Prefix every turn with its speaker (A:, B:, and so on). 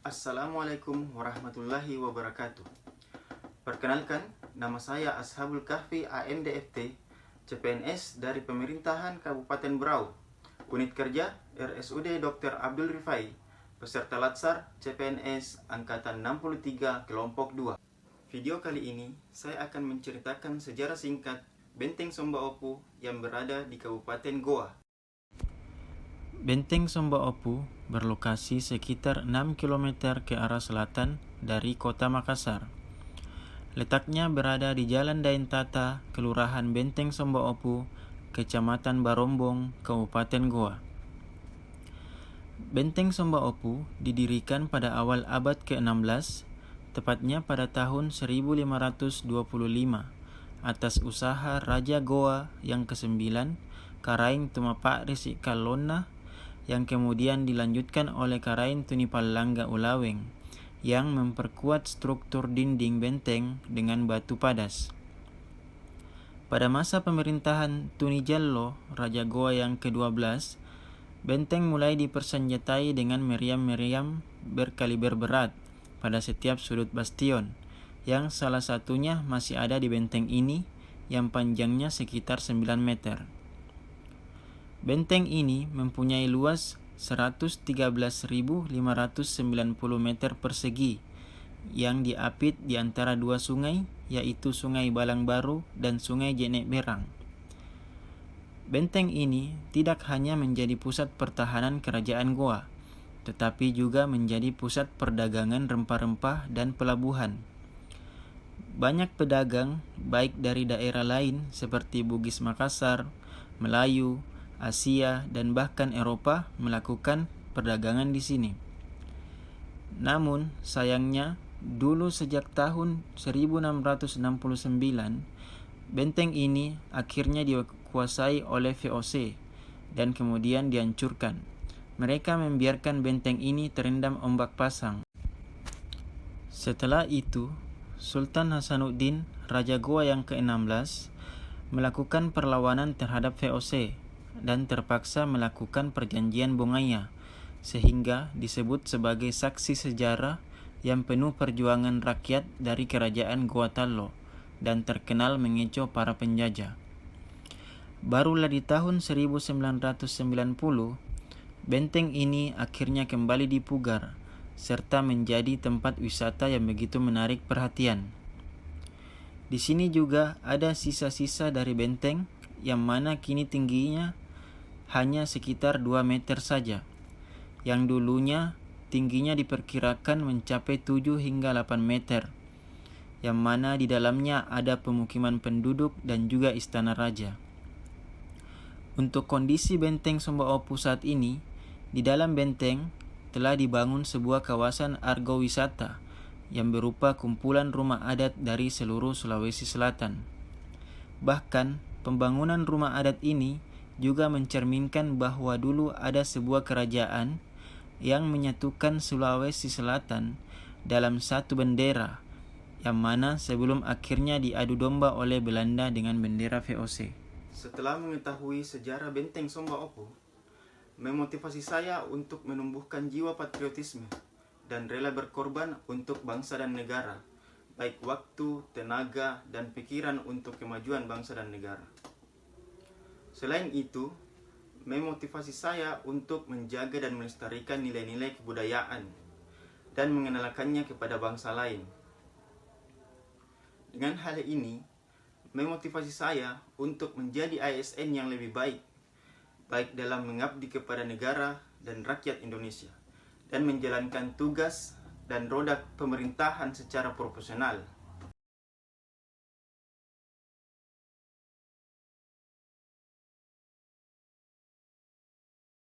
A: Assalamualaikum warahmatullahi wabarakatuh. Perkenalkan, nama saya Ashabul Kahfi AMDFT, CPNS dari Pemerintahan Kabupaten Berau, Unit Kerja RSUD Dr. Abdul Rifai, peserta Latsar CPNS Angkatan 63 Kelompok 2. Video kali ini, saya akan menceritakan sejarah singkat Benteng Somba Opu yang berada di Kabupaten Goa. Benteng Somba Opu berlokasi sekitar 6 km ke arah selatan dari kota Makassar. Letaknya berada di Jalan Dain Tata, Kelurahan Benteng Somba Opu, Kecamatan Barombong, Kabupaten Goa. Benteng Somba Opu didirikan pada awal abad ke-16, tepatnya pada tahun 1525, atas usaha Raja Goa yang ke-9, Karaeng Tumapak Risi Kalona, yang kemudian dilanjutkan oleh Karaeng Tunipalangga Ulaweng yang memperkuat struktur dinding benteng dengan batu padas. Pada masa pemerintahan Tunijallo, Raja Goa yang ke-12, benteng mulai dipersenjatai dengan meriam-meriam berkaliber berat pada setiap sudut bastion, yang salah satunya masih ada di benteng ini yang panjangnya sekitar 9 meter. Benteng ini mempunyai luas 113.590 meter persegi yang diapit di antara dua sungai, yaitu Sungai Balang Baru dan Sungai Jenek Berang. Benteng ini tidak hanya menjadi pusat pertahanan kerajaan Goa, tetapi juga menjadi pusat perdagangan rempah-rempah dan pelabuhan. Banyak pedagang, baik dari daerah lain seperti Bugis Makassar, Melayu, Asia, dan bahkan Eropa melakukan perdagangan di sini. Namun, sayangnya, dulu sejak tahun 1669, benteng ini akhirnya dikuasai oleh VOC dan kemudian dihancurkan. Mereka membiarkan benteng ini terendam ombak pasang. Setelah itu, Sultan Hasanuddin, Raja Goa yang ke-16, melakukan perlawanan terhadap VOC dan terpaksa melakukan perjanjian Bongaya, sehingga disebut sebagai saksi sejarah yang penuh perjuangan rakyat dari kerajaan Goa Tallo dan terkenal mengecoh para penjajah. Barulah di tahun 1990, benteng ini akhirnya kembali dipugar, serta menjadi tempat wisata yang begitu menarik perhatian. Di sini juga ada sisa-sisa dari benteng yang mana kini tingginya hanya sekitar 2 meter saja, yang dulunya tingginya diperkirakan mencapai 7 hingga 8 meter, yang mana di dalamnya ada pemukiman penduduk dan juga istana raja. Untuk kondisi benteng Somba Opu saat ini, di dalam benteng telah dibangun sebuah kawasan argowisata yang berupa kumpulan rumah adat dari seluruh Sulawesi Selatan. Bahkan, pembangunan rumah adat ini juga mencerminkan bahwa dulu ada sebuah kerajaan yang menyatukan Sulawesi Selatan dalam satu bendera, yang mana sebelum akhirnya diadu domba oleh Belanda dengan bendera VOC. Setelah mengetahui sejarah benteng Somba Opu, memotivasi saya untuk menumbuhkan jiwa patriotisme dan rela berkorban untuk bangsa dan negara, baik waktu, tenaga, dan pikiran untuk kemajuan bangsa dan negara. Selain itu, memotivasi saya untuk menjaga dan melestarikan nilai-nilai kebudayaan dan mengenalkannya kepada bangsa lain. Dengan hal ini, memotivasi saya untuk menjadi ASN yang lebih baik, baik dalam mengabdi kepada negara dan rakyat Indonesia, dan menjalankan tugas dan roda pemerintahan secara profesional